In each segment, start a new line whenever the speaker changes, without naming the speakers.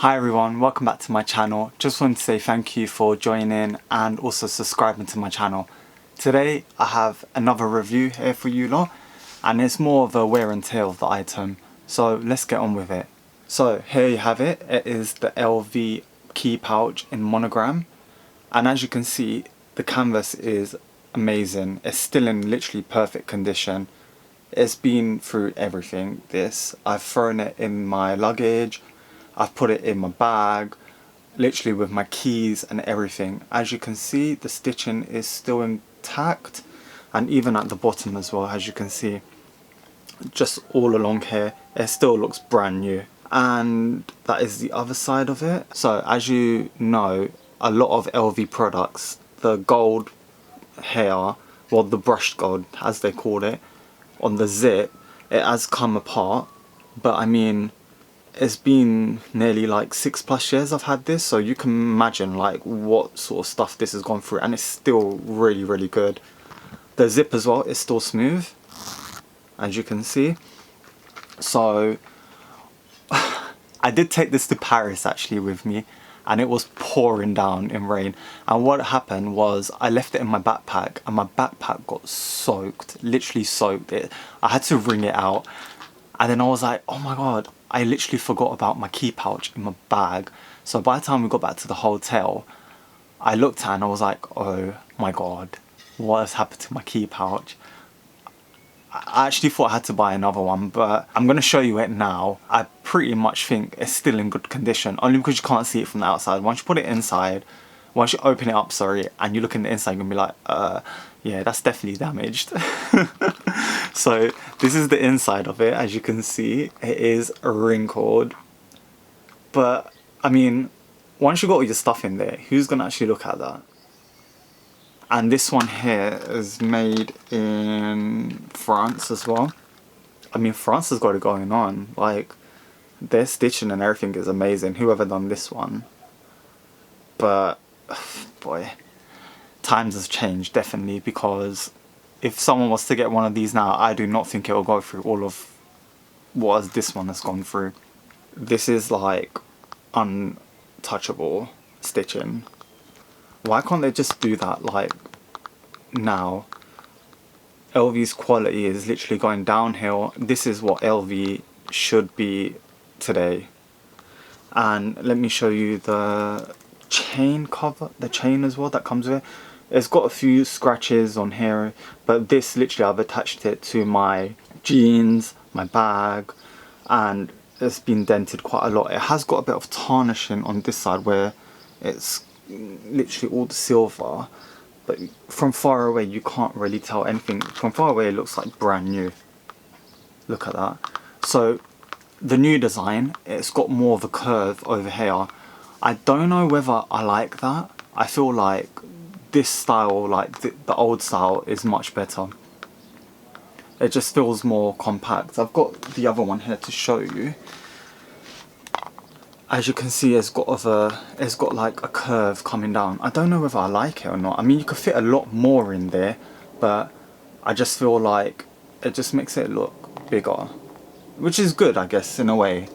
Hi everyone, welcome back to my channel. Just wanted to say thank you for joining and also subscribing to my channel. Today I have another review here for you lot, and it's more of a wear and tear of the item. So let's get on with it. So here you have it. It is the LV key pouch in monogram, and as you can see the canvas is amazing. It's still in literally perfect condition. It's been through everything. I've thrown it in my luggage, I've put it in my bag, literally with my keys and everything. As you can see, the stitching is still intact, and even at the bottom as well, as you can see, just all along here, it still looks brand new. And that is the other side of it. So as you know, a lot of LV products, the gold here, well, the brushed gold as they call it, on the zip, it has come apart. But I mean, it's been nearly like 6+ years I've had this, so you can imagine like what sort of stuff this has gone through, and it's still really good. The zip as well is still smooth, as you can see. So I did take this to Paris actually with me, and it was pouring down in rain, and what happened was I left it in my backpack and my backpack got soaked, literally soaked. I had to wring it out, and then I was like, oh my god, I literally forgot about my key pouch in my bag. So by the time we got back to the hotel, I looked at it and I was like, oh my god, what has happened to my key pouch? I actually thought I had to buy another one, but I'm going to show you it now. I pretty much think it's still in good condition, only because you can't see it from the outside. Once you put it inside, once you open it up, sorry, and you look in the inside, you're going to be like, yeah, that's definitely damaged. So this is the inside of it. As you can see, it is wrinkled. But, I mean, once you got all your stuff in there, who's going to actually look at that? And this one here is made in France as well. I mean, France has got it going on. Like, their stitching and everything is amazing. Whoever done this one. But, boy, times has changed, definitely, because if someone was to get one of these now, I do not think it will go through all of what this one has gone through. This is like untouchable stitching. Why can't they just do that like now? LV's quality is literally going downhill. This is what LV should be today. And let me show you the chain cover, the chain as well that comes with it. It's got a few scratches on here, but this literally I've attached it to my jeans, my bag, and it's been dented quite a lot. It has got a bit of tarnishing on this side where it's literally all the silver, but from far away you can't really tell anything. From far away it looks like brand new. Look at that. So the new design, it's got more of a curve over here. I don't know whether I like that. I feel like this style, like the old style, is much better. It just feels more compact. I've got the other one here to show you. As you can see, it's got like a curve coming down. I don't know whether I like it or not. I mean, you could fit a lot more in there, but I just feel like it just makes it look bigger, which is good, I guess, in a way.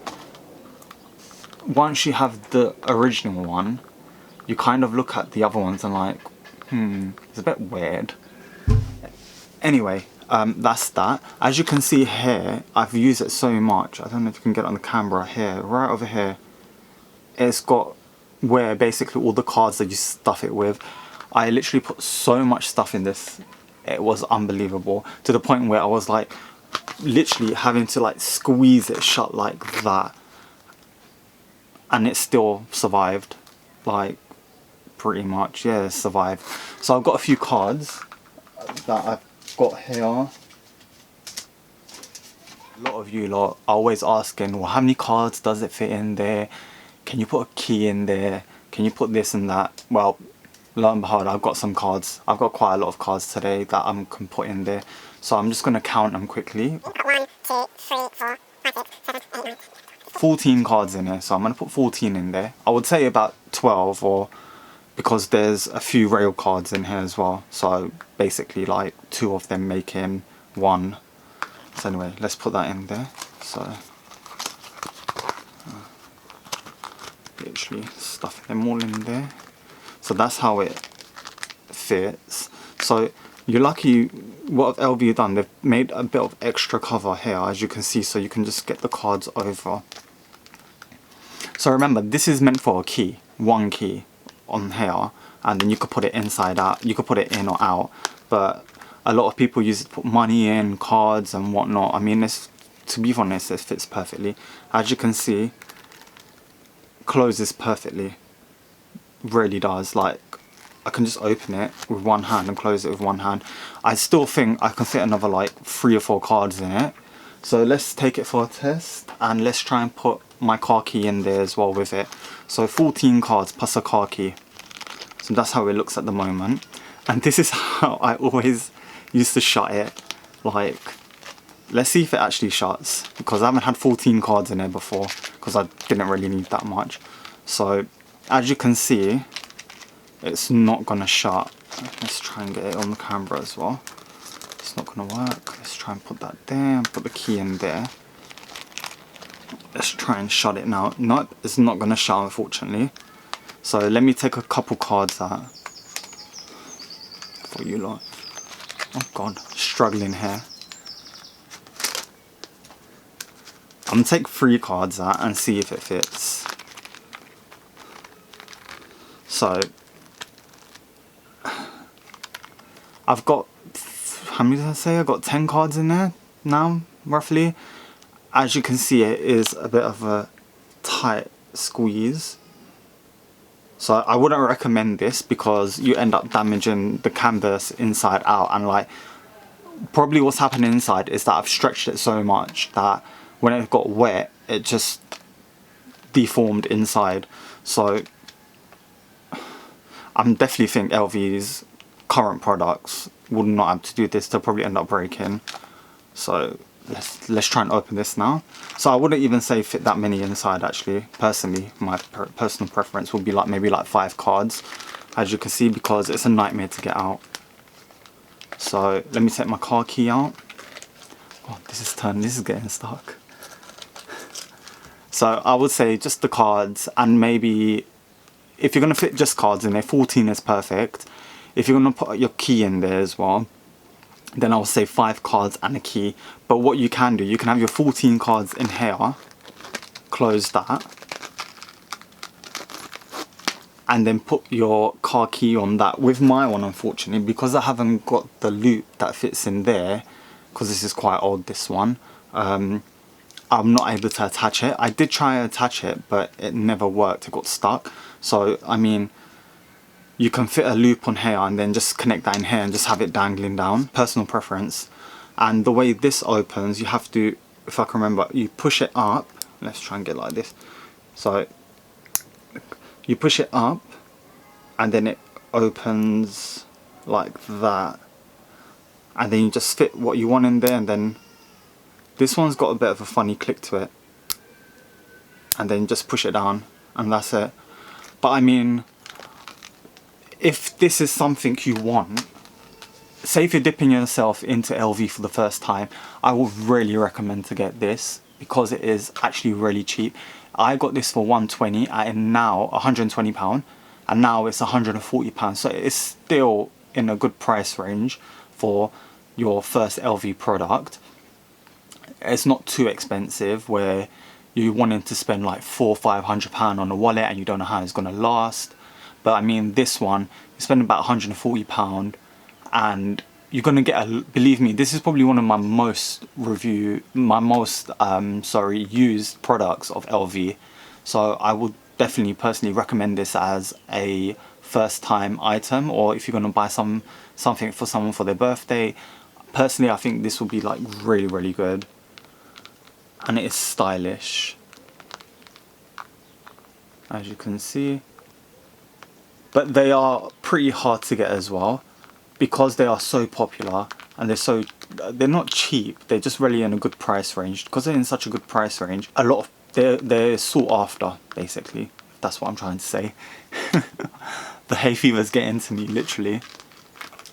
Once you have the original one, you kind of look at the other ones and like, it's a bit weird. Anyway, that's that. As you can see here, I've used it so much. I don't know if you can get it on the camera here, right over here. It's got where basically all the cards that you stuff it with. I literally put so much stuff in this. It was unbelievable, to the point where I was like literally having to like squeeze it shut like that, and it still survived. Like, pretty much, yeah, it survived. So I've got a few cards that I've got here. A lot of you lot are always asking, well, how many cards does it fit in there? Can you put a key in there? Can you put this and that? Well, lo and behold, I've got some cards. I've got quite a lot of cards today that I can put in there. So I'm just going to count them quickly. 1, 2, 3, 4, 5, 6, 7, 8, 9. 14 cards in here, so I'm going to put 14 in there. I would say about 12, or because there's a few rail cards in here as well. So basically like 2 of them making 1. So anyway, let's put that in there. So literally stuff them all in there. So that's how it fits. So you're lucky. What have LV done? They've made a bit of extra cover here, as you can see, so you can just get the cards over. So remember, this is meant for a key, one key on here, and then you could put it inside out, you could put it in or out, but a lot of people use it to put money in, cards and whatnot. I mean, this, to be honest, it fits perfectly. As you can see, closes perfectly, really does. Like, I can just open it with one hand and close it with one hand. I still think I can fit another like 3 or 4 cards in it. So let's take it for a test, and let's try and put my car key in there as well with it. So 14 cards plus a car key. So that's how it looks at the moment. And this is how I always used to shut it. Like, let's see if it actually shuts, because I haven't had 14 cards in there before, because I didn't really need that much. So as you can see, it's not gonna shut. Let's try and get it on the camera as well. It's not gonna work. Let's try and put that there and put the key in there. Let's try and shut it now. No, it's not gonna shut, unfortunately. So let me take a couple cards out for you lot. Oh god, struggling here. I'm gonna take 3 cards out and see if it fits. So I've got, how many did I say? I've got 10 cards in there now, roughly. As you can see, it is a bit of a tight squeeze. So I wouldn't recommend this, because you end up damaging the canvas inside out, and like, probably what's happened inside is that I've stretched it so much that when it got wet, it just deformed inside. So I'm definitely think LV's current products would not have to do this. They'll probably end up breaking. So let's try and open this now. So I wouldn't even say fit that many inside, actually. Personally, my personal preference would be like maybe like 5 cards, as you can see, because it's a nightmare to get out. So let me take my car key out. Oh, this is getting stuck. So I would say just the cards, and maybe if you're going to fit just cards in there, 14 is perfect. If you're going to put your key in there as well, then I would say 5 cards and a key. But what you can do, you can have your 14 cards in here, close that, and then put your car key on that. With my one, unfortunately, because I haven't got the loop that fits in there, because this is quite old, this one, I'm not able to attach it. I did try to attach it, but it never worked. It got stuck. So I mean, you can fit a loop on here and then just connect that in here and just have it dangling down. Personal preference. And the way this opens, you have to, if I can remember, you push it up. Let's try and get like this. So you push it up and then it opens like that. And then you just fit what you want in there, and then this one's got a bit of a funny click to it. And then just push it down and that's it. But I mean, if this is something you want, say if you're dipping yourself into LV for the first time, I would really recommend to get this, because it is actually really cheap. I got this for £120 and now £120, and now it's £140, so it's still in a good price range for your first LV product. It's not too expensive where you're wanting to spend like £400–500 on a wallet and you don't know how it's going to last. But I mean, this one, you spend about £140 and you're going to get a, believe me, this is probably one of my most used products of LV. So I would definitely personally recommend this as a first time item, or if you're going to buy something for someone for their birthday. Personally, I think this would be like really, really good. And it is stylish, as you can see. But they are pretty hard to get as well, because they are so popular and they're not cheap. They're just really in a good price range. Because they're in such a good price range, a lot of they're sought after, basically. That's what I'm trying to say. The hay fever's getting to me, literally.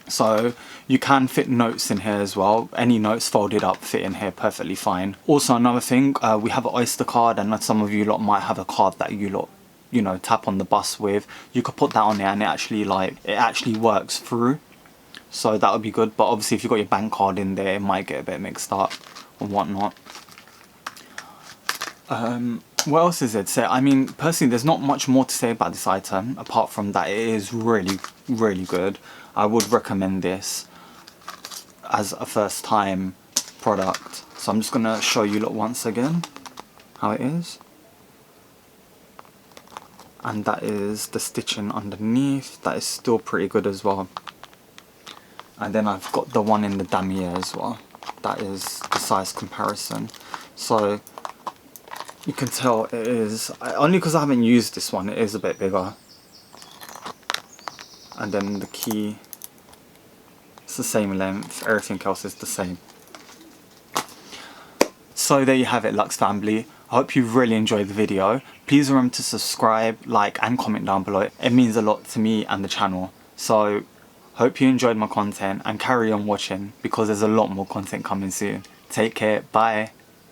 So you can fit notes in here as well. Any notes folded up fit in here perfectly fine. Also, another thing, we have an Oyster card, and some of you lot might have a card that you you know, tap on the bus with, you could put that on there and it actually works through. So that would be good. But obviously if you've got your bank card in there, it might get a bit mixed up or whatnot. What else is there to say? I mean, personally, there's not much more to say about this item apart from that it is really, really good. I would recommend this as a first time product. So I'm just going to show you once again how it is. And that is the stitching underneath. That is still pretty good as well. And then I've got the one in the damier as well. That is the size comparison. So you can tell it is, only because I haven't used this one, it is a bit bigger. And then the key, it's the same length, everything else is the same. So there you have it, Lux family. I hope you really enjoyed the video. Please remember to subscribe, like and comment down below. It means a lot to me and the channel. So hope you enjoyed my content and carry on watching because there's a lot more content coming soon. Take care, bye.